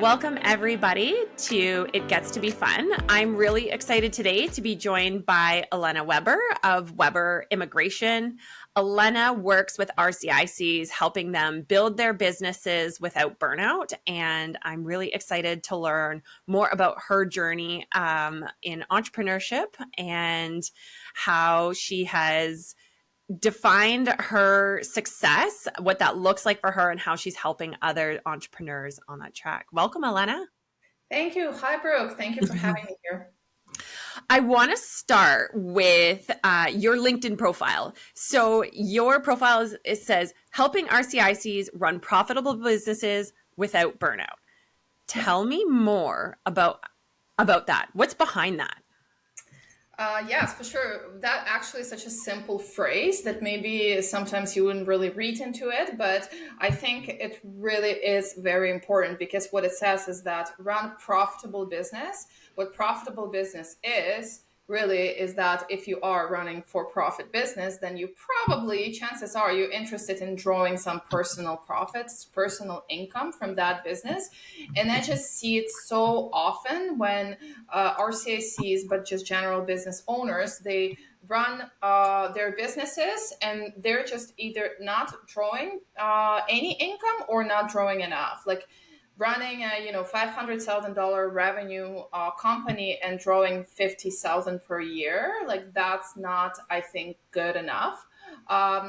Welcome, everybody, to It Gets to Be Fun. I'm really excited today to be joined by Elena Weber of Weber Immigration. Elena works with RCICs, helping them build their businesses without burnout. And I'm really excited to learn more about her journey in entrepreneurship and how she has defined her success, what that looks like for her, and how she's helping other entrepreneurs on that track. Welcome, Elena. Thank you. Hi, Brooke. Thank you for having me here. I want to start with your LinkedIn profile. So your profile it says helping RCICs run profitable businesses without burnout. Tell me more about that. What's behind that? Yes, for sure. That actually is such a simple phrase that maybe sometimes you wouldn't really read into it, but I think it really is very important because what it says is that run profitable business. What profitable business is really is that if you are running for profit business, then you probably, chances are, you're interested in drawing some personal profits, personal income from that business. And I just see it so often when RCACs, but just general business owners, they run their businesses and they're just either not drawing any income or not drawing enough. Like running a $500,000 revenue company and drawing 50,000 per year, like that's not, I think, good enough.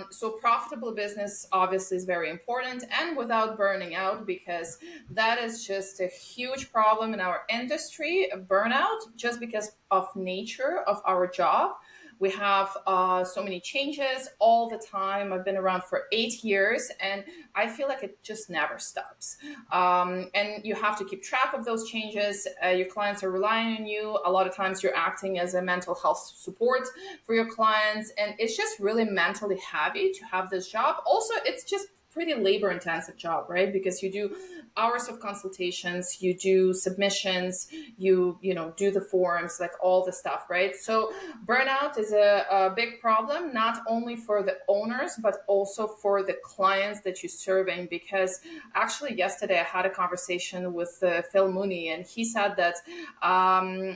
So profitable business obviously is very important and without burning out, because that is just a huge problem in our industry, burnout, just because of nature of our job. We have so many changes all the time. I've been around for 8 years and I feel like it just never stops. And you have to keep track of those changes. Your clients are relying on you. A lot of times you're acting as a mental health support for your clients. And it's just really mentally heavy to have this job. Also, it's just pretty labor intensive job, right? Because you do hours of consultations, you do submissions, you do the forms, like all the stuff, right? So burnout is a big problem, not only for the owners but also for the clients that you're serving. Because actually yesterday I had a conversation with Phil Mooney, and he said that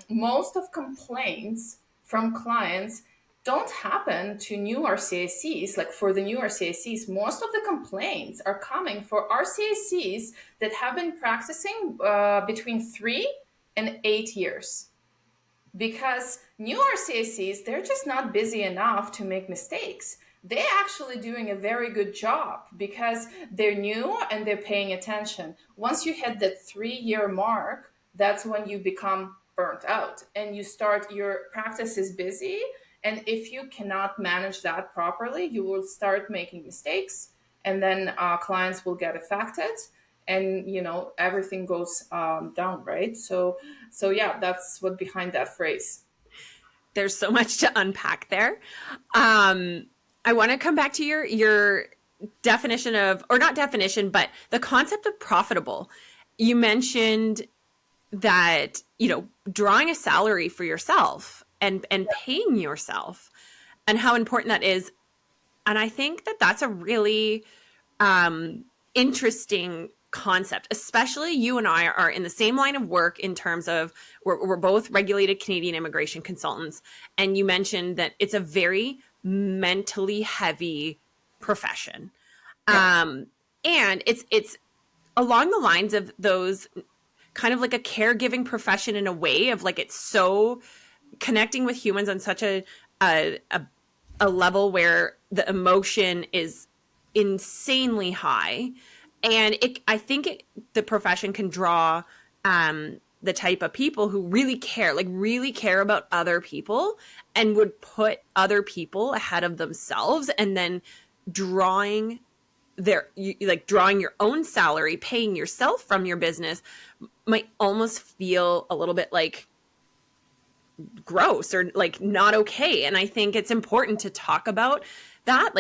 most of complaints from clients don't happen to new RCACs. Like for the new RCACs, most of the complaints are coming for RCACs that have been practicing between 3 and 8 years. Because new RCACs, they're just not busy enough to make mistakes. They're actually doing a very good job because they're new and they're paying attention. Once you hit that 3 year mark, that's when you become burnt out and you start, your practice is busy. And if you cannot manage that properly, you will start making mistakes, and then clients will get affected, and everything goes down, right? So yeah, that's what behind that phrase. There's so much to unpack there. I want to come back to your definition of, or not definition, but the concept of profitable. You mentioned that, drawing a salary for yourself and paying yourself and how important that is. And I think that that's a really interesting concept, especially you and I are in the same line of work in terms of we're both regulated Canadian immigration consultants. And you mentioned that it's a very mentally heavy profession. Yeah. And it's along the lines of those kind of like a caregiving profession in a way of like, it's so connecting with humans on such a level where the emotion is insanely high. And I think the profession can draw the type of people who really care about other people and would put other people ahead of themselves, and then drawing drawing your own salary, paying yourself from your business might almost feel a little bit like gross or like not okay. And I think it's important to talk about that.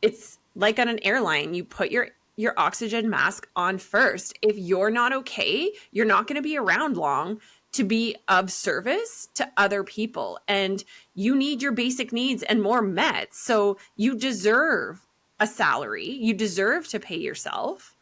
It's like on an airline, you put your oxygen mask on first. If you're not okay, you're not going to be around long to be of service to other people. And you need your basic needs and more met. So you deserve a salary. You deserve to pay yourself.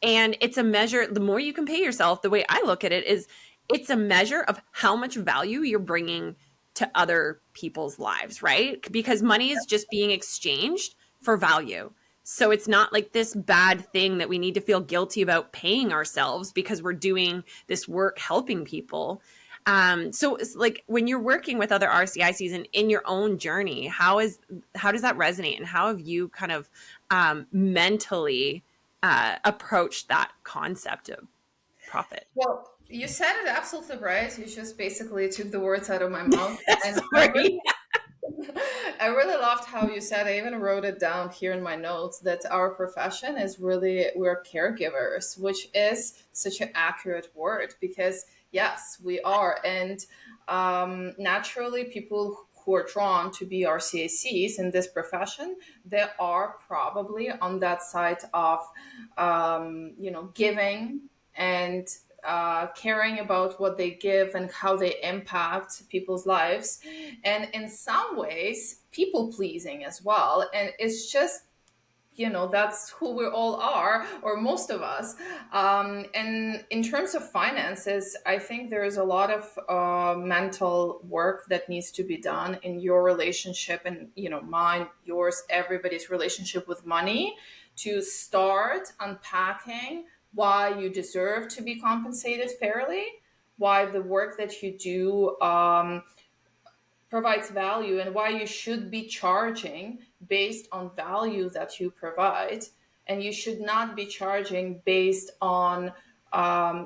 And it's a measure, the more you can pay yourself, the way I look at it is it's a measure of how much value you're bringing to other people's lives, right? Because money is just being exchanged for value. So it's not like this bad thing that we need to feel guilty about paying ourselves because we're doing this work helping people. So it's like when you're working with other RCICs and in your own journey, how does that resonate, and how have you kind of mentally approached that concept of profit? Well, you said it absolutely right. You just basically took the words out of my mouth. And Sorry. I really loved how you said, I even wrote it down here in my notes, that our profession is really, we're caregivers, which is such an accurate word because, yes, we are. And naturally, people who are drawn to be RCACs in this profession, they are probably on that side of, giving and caring about what they give and how they impact people's lives, and in some ways people pleasing as well. And it's just, that's who we all are, or most of us. And in terms of finances, I think there is a lot of mental work that needs to be done in your relationship, and mine, yours, everybody's relationship with money, to start unpacking why you deserve to be compensated fairly, why the work that you do provides value, and why you should be charging based on value that you provide. And you should not be charging based on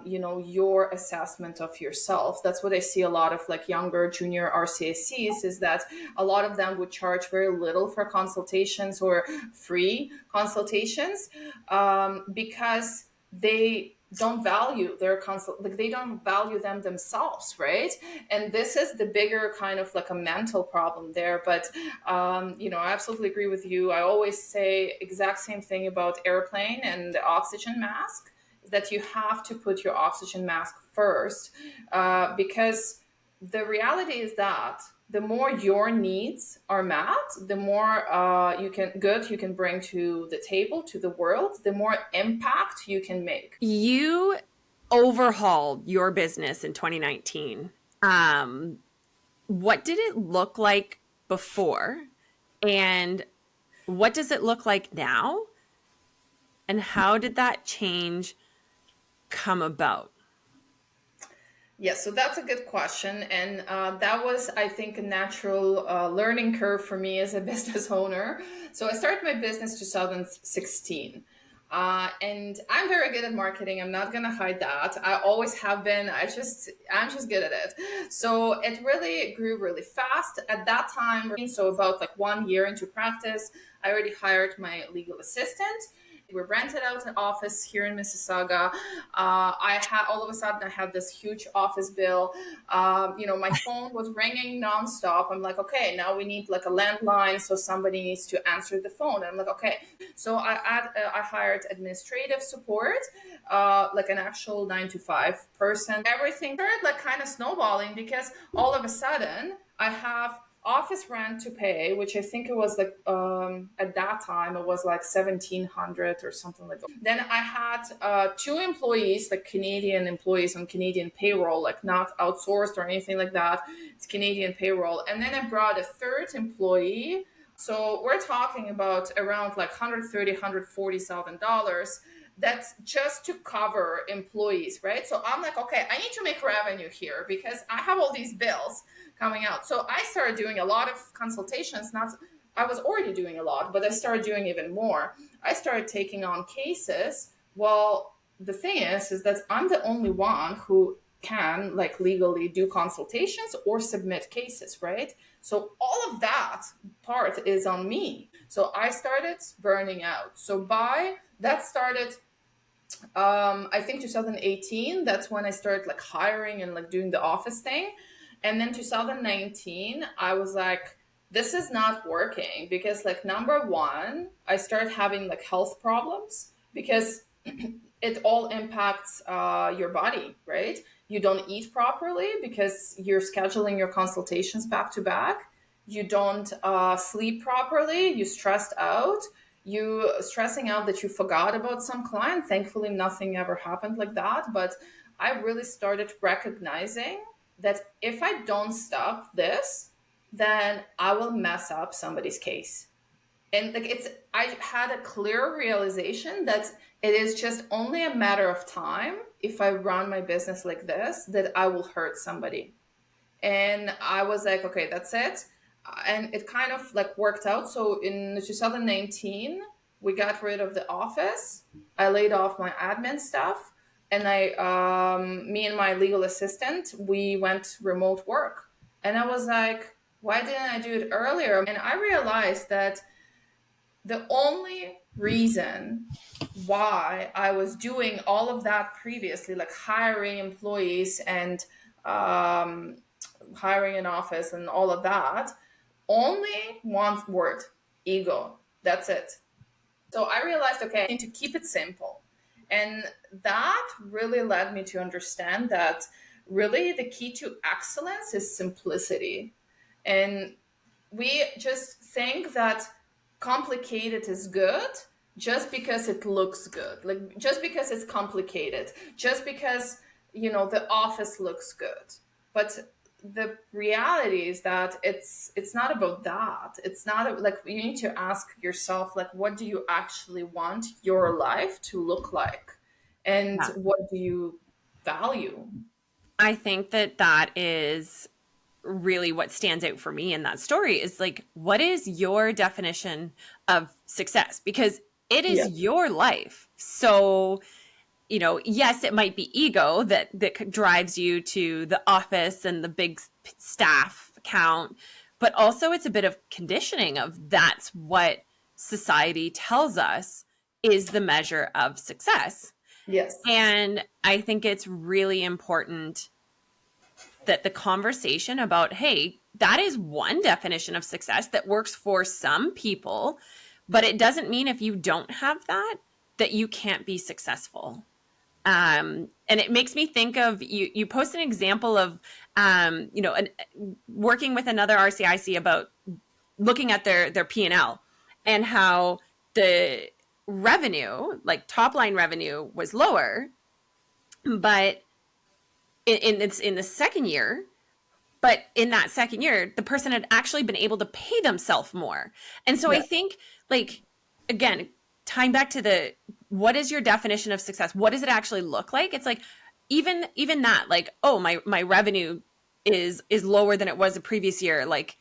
your assessment of yourself. That's what I see a lot of like younger junior RCACs, is that a lot of them would charge very little for consultations or free consultations, because they don't value their consult, like they don't value them themselves, right? And this is the bigger kind of like a mental problem there. But I absolutely agree with you. I always say exact same thing about airplane and the oxygen mask, that you have to put your oxygen mask first, because the reality is that the more your needs are met, the more you can bring to the table, to the world, the more impact you can make. You overhauled your business in 2019. What did it look like before? And what does it look like now? And how did that change come about? Yes, so that's a good question. And that was, I think, a natural learning curve for me as a business owner. So I started my business 2016. And I'm very good at marketing. I'm not gonna hide that. I always have been. I'm just good at it. So it really grew really fast at that time. So about like 1 year into practice, I already hired my legal assistant. We rented out an office here in Mississauga. I had all of a sudden I had this huge office bill. My phone was ringing nonstop. I'm like, okay, now we need like a landline, so somebody needs to answer the phone. And I'm like, okay. So I hired administrative support, like an actual 9 to 5 person. Everything started like kind of snowballing, because all of a sudden I have office rent to pay, which I think it was like at that time it was like 1,700 or something like that. Then I had 2 employees, like Canadian employees on Canadian payroll, like not outsourced or anything like that. It's Canadian payroll. And then I brought a third employee. So we're talking about around like $140,000. That's just to cover employees, right? So I'm like, okay, I need to make revenue here because I have all these bills coming out. So I started doing a lot of consultations. Not, I was already doing a lot, but I started doing even more. I started taking on cases. Well, the thing is that I'm the only one who can like legally do consultations or submit cases, right? So all of that part is on me. So I started burning out. So by that started I think 2018, that's when I started like hiring and like doing the office thing. And then 2019, I was like, this is not working, because like number one, I started having like health problems, because it all impacts your body, right? You don't eat properly because you're scheduling your consultations back to back. You don't sleep properly. You're stressed out. you stressing out that you forgot about some client. Thankfully, nothing ever happened like that. But I really started recognizing that if I don't stop this, then I will mess up somebody's case. And like I had a clear realization that it is just only a matter of time if I run my business like this that I will hurt somebody. And I was like, okay, that's it. And it kind of like worked out. So in 2019 we got rid of the office. I laid off my admin staff, and I me and my legal assistant, we went remote work. And I was like, why didn't I do it earlier? And I realized that the only reason why I was doing all of that previously, like hiring employees and um, hiring an office and all of that, only one word: ego. That's it. So I realized, okay, I need to keep it simple. And that really led me to understand that really the key to excellence is simplicity. And we just think that complicated is good just because it looks good, like just because it's complicated, just because the office looks good. But the reality is that it's not about that. It's not like, you need to ask yourself, like, what do you actually want your life to look like, and Yeah. what do you value? I think that that is really what stands out for me in that story is like, what is your definition of success? Because it Yeah. is your life. So, yes, it might be ego that drives you to the office and the big staff count, but also it's a bit of conditioning of that's what society tells us is the measure of success. Yes. And I think it's really important that the conversation about, hey, that is one definition of success that works for some people, but it doesn't mean if you don't have that, that you can't be successful. And it makes me think of you post an example of, working with another RCIC about looking at their P&L and how the revenue, like top line revenue was lower, but in the second year, but in that second year, the person had actually been able to pay themselves more. And so I Yeah. think, like, again, tying back to the what is your definition of success? What does it actually look like? It's like even that, like, oh, my revenue is lower than it was the previous year. Like,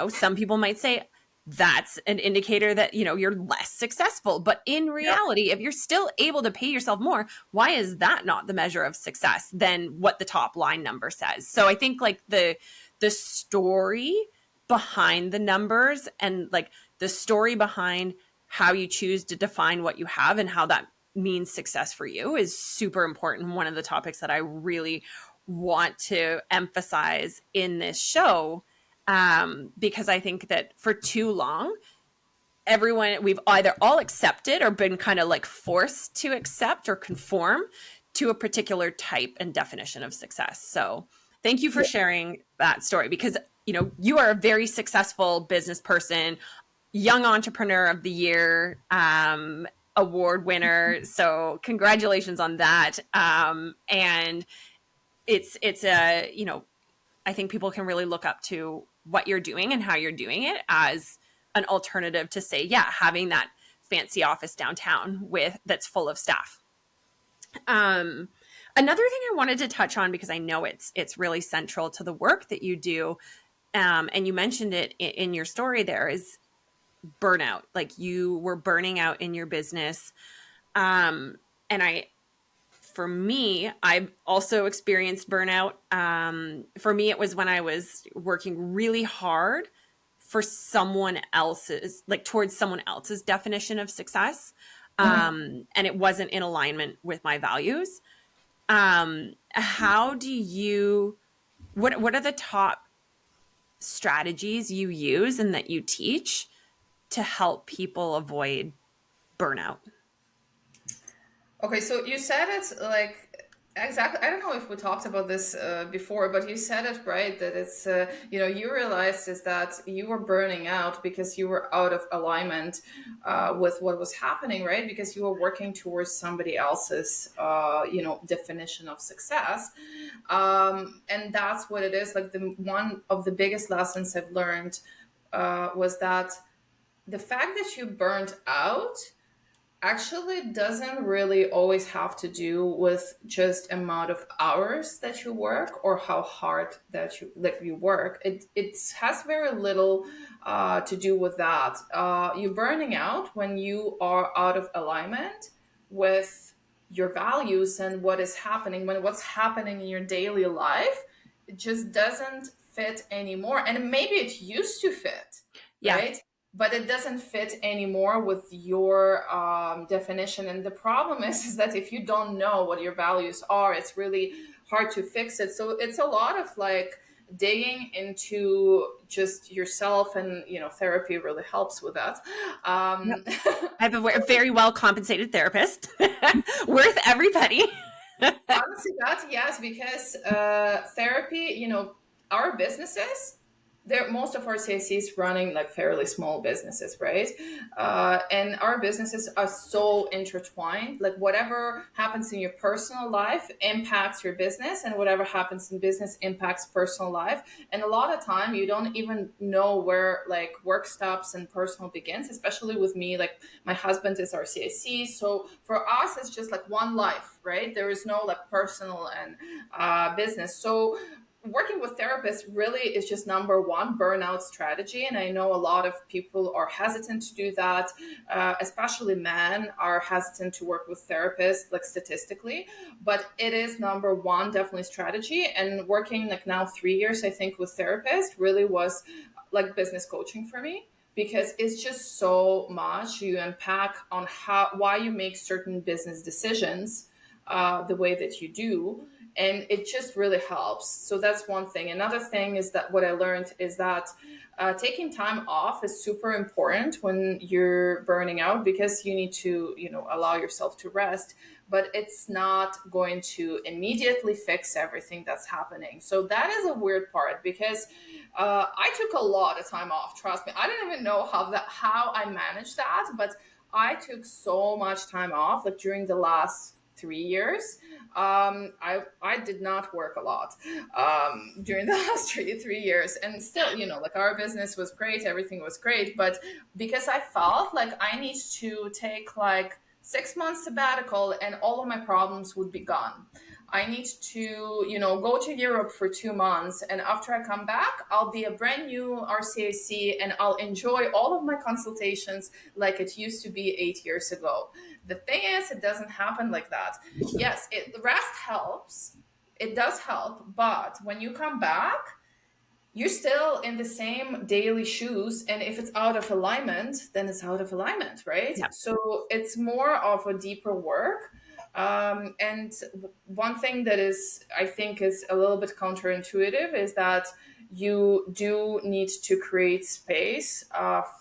some people might say that's an indicator that, you're less successful. But in Yeah. reality, if you're still able to pay yourself more, why is that not the measure of success than what the top line number says? So I think like the story behind the numbers and like the story behind how you choose to define what you have and how that means success for you is super important. One of the topics that I really want to emphasize in this show, because I think that for too long, we've either all accepted or been kind of like forced to accept or conform to a particular type and definition of success. So thank you for Yeah. sharing that story, because you are a very successful business person, young entrepreneur of the year, award winner. So congratulations on that. And it's a, I think people can really look up to what you're doing and how you're doing it as an alternative to, say, yeah, having that fancy office downtown with that's full of staff. Um, Another thing I wanted to touch on, because I know it's really central to the work that you do, and you mentioned it in your story there, is burnout. Like, you were burning out in your business, and for me, I've also experienced burnout. For me, it was when I was working really hard for someone else's, like towards someone else's definition of success. Mhm. And it wasn't in alignment with my values. How do you, what are the top strategies you use and that you teach to help people avoid burnout? Okay, so you said it's like Exactly. I don't know if we talked about this before, but you said it right that it's, you realized is that you were burning out because you were out of alignment with what was happening, right? Because you were working towards somebody else's, definition of success. And that's what it is. Like one of the biggest lessons I've learned was that the fact that you burned out actually doesn't really always have to do with just amount of hours that you work or how hard that you work. It has very little to do with that. You're burning out when you are out of alignment with your values and what is happening, when what's happening in your daily life, it just doesn't fit anymore, and maybe it used to fit, Yeah. right? But it doesn't fit anymore with your definition. And the problem is that if you don't know what your values are, it's really hard to fix it. So it's a lot of like digging into just yourself, and therapy really helps with that. Yep. um, I have a very well compensated therapist, worth every penny. Honestly, that yes, because therapy, our businesses, there most of our CACs running like fairly small businesses, right? And our businesses are so intertwined. Like whatever happens in your personal life impacts your business, and whatever happens in business impacts personal life. And a lot of time you don't even know where like work stops and personal begins. Especially with me, like my husband is our CAC, so for us it's just like one life, right? There is no like personal and business. So working with therapists really is just number one burnout strategy, and I know a lot of people are hesitant to do that, especially men are hesitant to work with therapists, like statistically, but it is number one definitely strategy. And working like now 3 years I think with therapists really was like business coaching for me, because it's just so much you unpack on why you make certain business decisions the way that you do, and it just really helps. So that's one thing. Another thing is that what I learned is that taking time off is super important when you're burning out, because you need to allow yourself to rest, but it's not going to immediately fix everything that's happening. So that is a weird part, because I took a lot of time off, trust me. I don't even know how I managed that, but I took so much time off like during the last 3 years. I did not work a lot during the last three years, and still, like our business was great, everything was great, but because I felt like I need to take like 6 months sabbatical and all of my problems would be gone. I need to, go to Europe for 2 months, and after I come back, I'll be a brand new RCAC and I'll enjoy all of my consultations like it used to be 8 years ago. The thing is, it doesn't happen like that. Yes, the rest helps. It does help, but when you come back, you're still in the same daily shoes, and if it's out of alignment, then it's out of alignment, right? Yeah. So it's more of a deeper work. And one thing that is, I think, is a little bit counterintuitive is that you do need to create space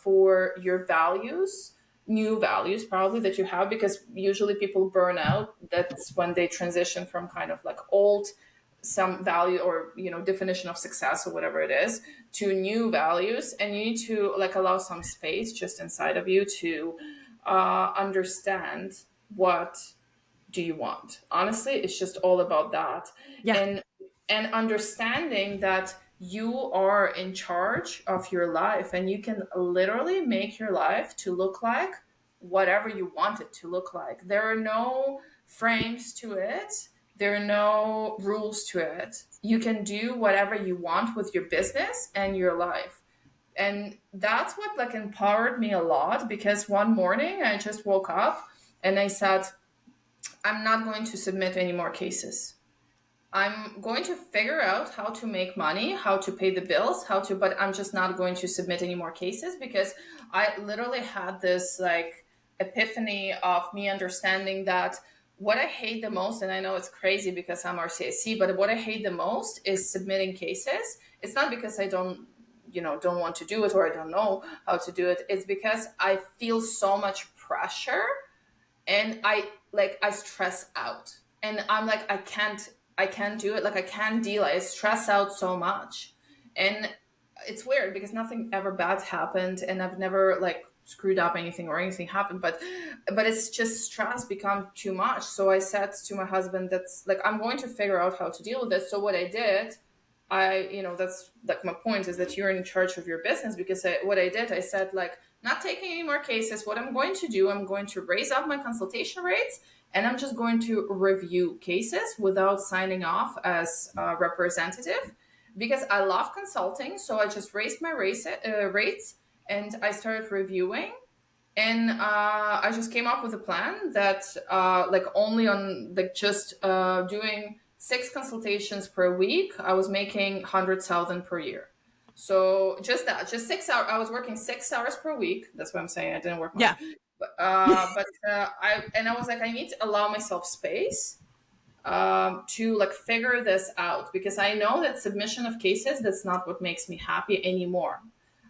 for your values, new values probably that you have, because usually people burn out. That's when they transition from kind of like old some value or definition of success or whatever it is to new values, and you need to like allow some space just inside of you to understand what do you want. Honestly, it's just all about that. Yeah. And understanding that you are in charge of your life, and you can literally make your life to look like whatever you want it to look like. There are no frames to it, there are no rules to it. You can do whatever you want with your business and your life. And that's what like empowered me a lot, because one morning I just woke up and I said, I'm not going to submit any more cases. I'm going to figure out how to make money, how to pay the bills, but I'm just not going to submit any more cases, because I literally had this like epiphany of me understanding that what I hate the most, and I know it's crazy because I'm RCAC, but what I hate the most is submitting cases. It's not because I don't want to do it or I don't know how to do it. It's because I feel so much pressure, and I stress out, and I'm like, I can't do it. Like I can't deal. I stress out so much. And it's weird because nothing ever bad happened, and I've never like screwed up anything or anything happened, but it's just stress become too much. So I said to my husband, that's like, I'm going to figure out how to deal with this. So what I did, that's like my point is that you're in charge of your business, because what I did, I said like, not taking any more cases. What I'm going to do, I'm going to raise up my consultation rates, and I'm just going to review cases without signing off as a representative, because I love consulting. So I just raised my rates, and I started reviewing. And I just came up with a plan that like only on like just doing 6 consultations per week, I was making 100,000 per year. So just that, just 6 hours. I was working 6 hours per week. That's what I'm saying. I didn't work much, Yeah. I was like, I need to allow myself space to like figure this out, because I know that submission of cases, that's not what makes me happy anymore.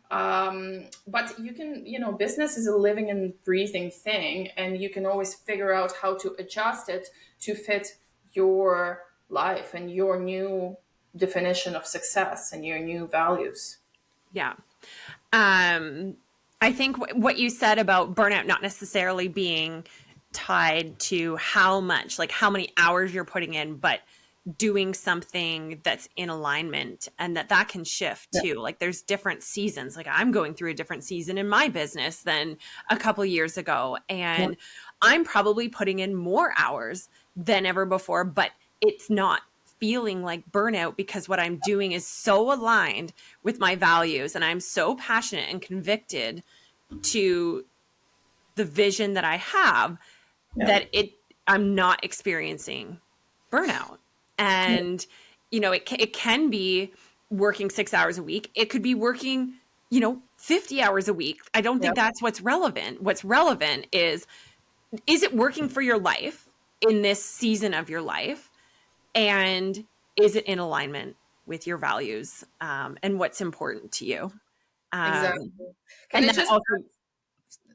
But you can, business is a living and breathing thing, and you can always figure out how to adjust it to fit your life and your new definition of success and your new values. Yeah. I think what you said about burnout not necessarily being tied to how much, like how many hours you're putting in, but doing something that's in alignment, and that can shift Yeah. too. Like there's different seasons. Like I'm going through a different season in my business than a couple years ago, Yeah. and I'm probably putting in more hours than ever before, but it's not feeling like burnout because what I'm doing is so aligned with my values, and I'm so passionate and convicted to the vision that I have Yeah. that I'm not experiencing burnout. And it can be working 6 hours a week. It could be working 50 hours a week. I don't Yeah. think that's what's relevant. What's relevant is it working for your life in this season of your life, and is it in alignment with your values, and what's important to you. Exactly. um, Can and I that just also,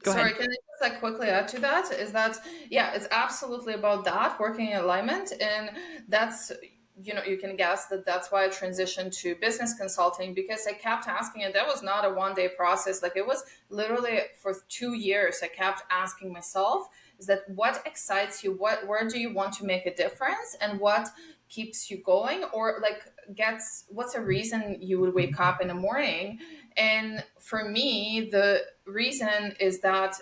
go ahead. Sorry, can I just like quickly add to that? Is that, yeah, it's absolutely about that working in alignment, and that's, you can guess that that's why I transitioned to business consulting, because I kept asking, and that was not a 1 day process. Like it was literally for 2 years. I kept asking myself, is that what excites you? Where do you want to make a difference, and what keeps you going, or like what's a reason you would wake up in the morning? And for me, the reason is that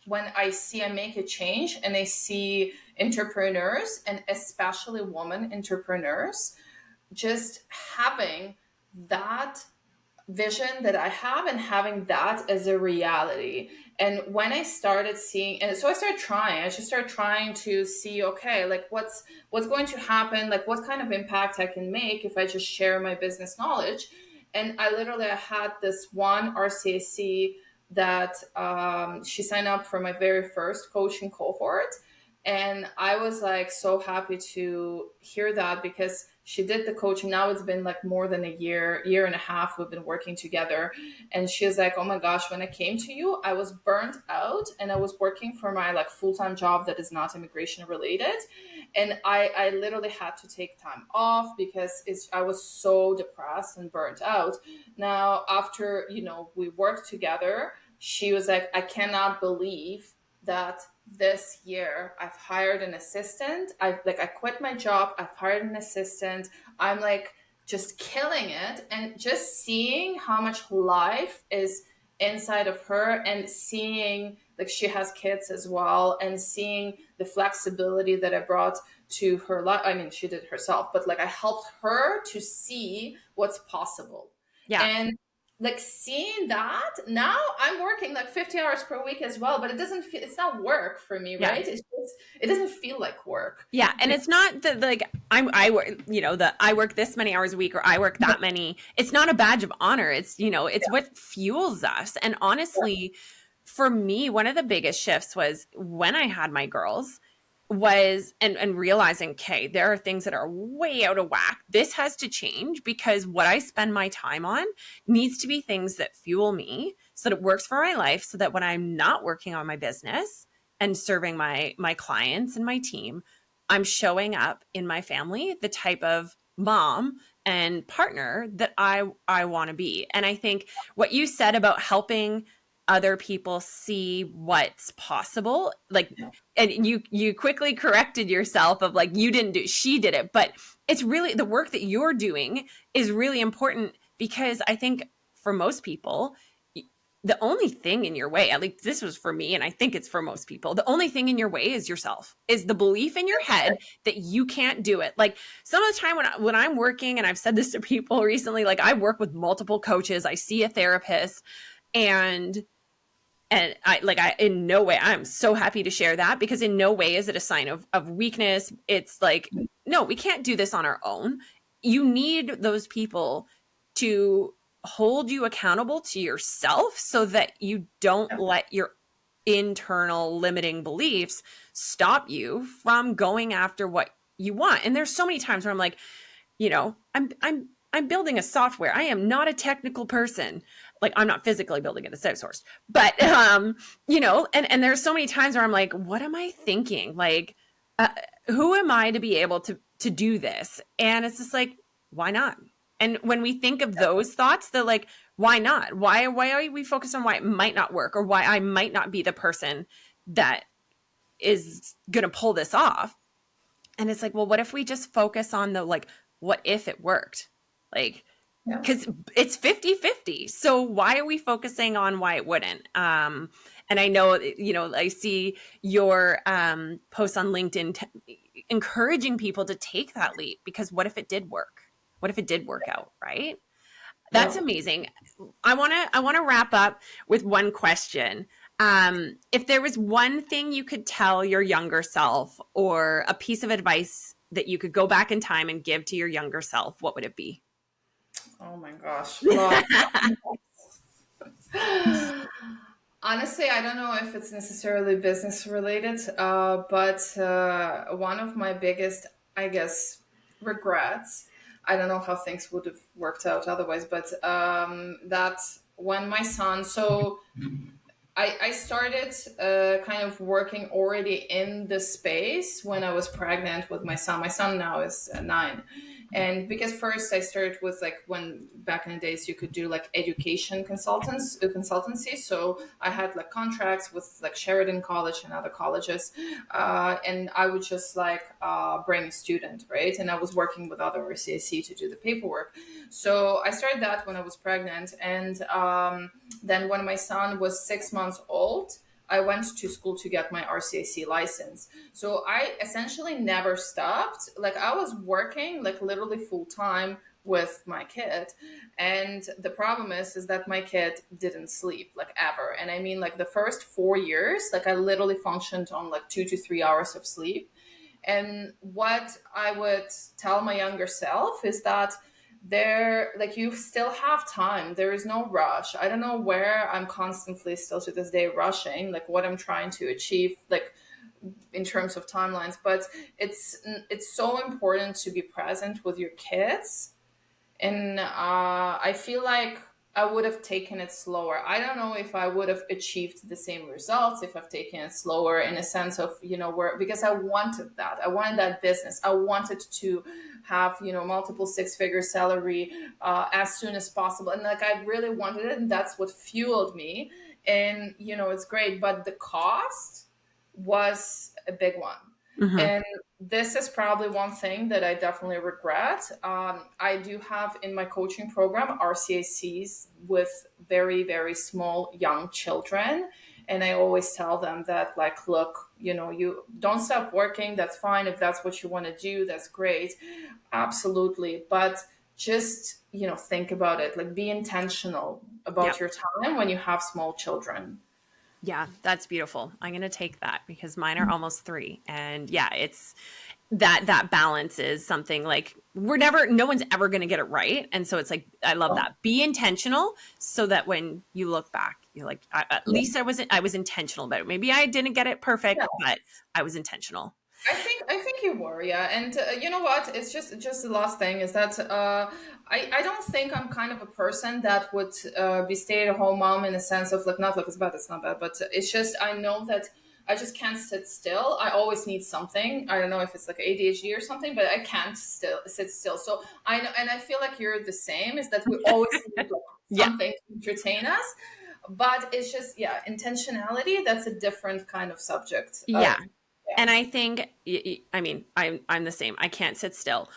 when I make a change and I see entrepreneurs, and especially women entrepreneurs, just having that vision that I have and having that as a reality. And when I started seeing, and so I just started trying to see, okay, like what's going to happen, like what kind of impact I can make if I just share my business knowledge. And I had this one RCAC that she signed up for my very first coaching cohort. And I was like so happy to hear that, because she did the coaching. Now it's been like more than a year and a half we've been working together. And she was like, oh my gosh, when I came to you, I was burnt out, and I was working for my like full-time job that is not immigration related. And I literally had to take time off because I was so depressed and burnt out. Now, after, we worked together, she was like, I cannot believe that this year I've hired an assistant. I quit my job, I've hired an assistant. I'm like just killing it, and just seeing how much life is inside of her, and seeing like she has kids as well, and seeing the flexibility that I brought to her life. I mean, she did herself, but like I helped her to see what's possible. Yeah. And like seeing that, now I'm working like 50 hours per week as well, but it's not work for me, Yeah. right? It doesn't feel like work. Yeah, and it's not that like I work, I work this many hours a week, or I work that many. It's not a badge of honor. It's it's what fuels us. And honestly, for me, one of the biggest shifts was when I had my girls, was and realizing, okay, there are things that are way out of whack. This has to change, because what I spend my time on needs to be things that fuel me, so that it works for my life, so that when I'm not working on my business and serving my clients and my team, I'm showing up in my family the type of mom and partner that I want to be. And I think what you said about helping other people see what's possible, like, and you quickly corrected yourself of like, you didn't do, she did it, but it's really the work that you're doing is really important, because I think for most people, the only thing in your way, at least this was for me, and I think it's for most people, the only thing in your way is yourself, is the belief in your head that you can't do it. Like some of the time when I'm working, and I've said this to people recently, like I work with multiple coaches, I see a therapist, and I in no way, I'm so happy to share that, because in no way is it a sign of weakness. It's like, no, we can't do this on our own. You need those people to hold you accountable to yourself, so that you don't let your internal limiting beliefs stop you from going after what you want. And there's so many times where I'm like, I'm building a software. I am not a technical person. Like I'm not physically building it, it's outsourced. But and there's so many times where I'm like, what am I thinking? Like, who am I to be able to do this? And it's just like, why not? And when we think of those thoughts, they're like, why not? Why are we focused on why it might not work, or why I might not be the person that is going to pull this off? And it's like, well, what if we just focus on the, like, what if it worked? Like, because it's 50-50. So why are we focusing on why it wouldn't? And I know, I see your posts on LinkedIn encouraging people to take that leap, because what if it did work? What if it did work out, right? That's amazing. I want to wrap up with one question. If there was one thing you could tell your younger self, or a piece of advice that you could go back in time and give to your younger self, what would it be? Oh my gosh. Well, honestly, I don't know if it's necessarily business related, but one of my biggest, I guess, regrets, I don't know how things would have worked out otherwise, but that when my son, so I started kind of working already in the space when I was pregnant with my son. My son now is 9. And because first I started with like when back in the days you could do like education consultancy. So I had like contracts with like Sheridan College and other colleges. And I would just like bring a student, right? And I was working with other RCAC to do the paperwork. So I started that when I was pregnant. And then when my son was 6 months old, I went to school to get my RCAC license. So I essentially never stopped. Like I was working like literally full time with my kid. And the problem is that my kid didn't sleep like ever. And I mean like the first 4 years, like I literally functioned on like 2 to 3 hours of sleep. And what I would tell my younger self is that like you still have time, there is no rush. I don't know where I'm constantly still to this day rushing, like what I'm trying to achieve, like in terms of timelines, but it's so important to be present with your kids. And I feel like I would have taken it slower. I don't know if I would have achieved the same results if I've taken it slower, in a sense of, where, because I wanted that. I wanted that business. I wanted to have, multiple 6-figure salary as soon as possible. And like, I really wanted it. And that's what fueled me. And, it's great. But the cost was a big one. Mm-hmm. And this is probably one thing that I definitely regret. I do have in my coaching program RCACs with very, very small young children. And I always tell them that, like, look, you don't stop working. That's fine. If that's what you want to do, that's great. Absolutely. But just, think about it. Like, be intentional about your time when you have small children. Yeah, that's beautiful. I'm going to take that, because mine are almost 3. And yeah, it's that balance is something like no one's ever going to get it right. And so it's like, I love that. Be intentional, so that when you look back, you're like, at least I was intentional about it. Maybe I didn't get it perfect, but I was intentional. I think you were, yeah. And you know what? It's just the last thing is that I don't think I'm kind of a person that would be stay-at-home mom in a sense of like, not like it's bad, it's not bad, but it's just I know that I just can't sit still. I always need something. I don't know if it's like ADHD or something, but I can't still sit still. So I know, and I feel like you're the same. Is that we always need like Yeah. something to entertain us, but it's just intentionality. That's a different kind of subject. Yeah. Yeah. And I think, I mean, I'm the same. I can't sit still.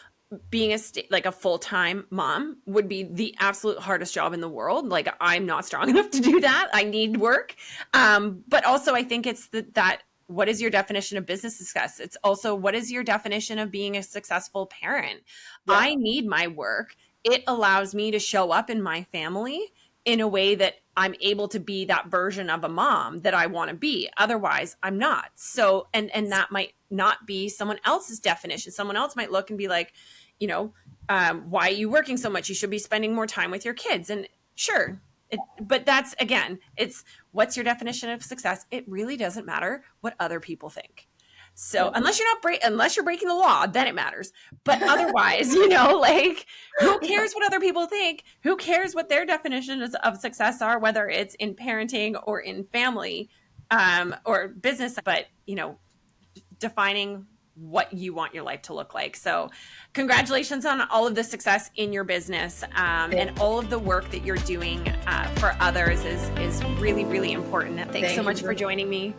Being like a full-time mom would be the absolute hardest job in the world. Like, I'm not strong enough to do that. I need work. But also I think it's that what is your definition of business success? It's also, what is your definition of being a successful parent? Yeah. I need my work. It allows me to show up in my family in a way that I'm able to be that version of a mom that I want to be. Otherwise, I'm not. So, and that might not be someone else's definition. Someone else might look and be like, why are you working so much? You should be spending more time with your kids. And sure, but that's, again, it's what's your definition of success? It really doesn't matter what other people think. So unless you're breaking the law, then it matters. But otherwise, like, who cares what other people think? Who cares what their definitions of success are, whether it's in parenting or in family, or business, but, defining what you want your life to look like. So congratulations on all of the success in your business, and all of the work that you're doing for others is really, really important. Thanks so much for joining me.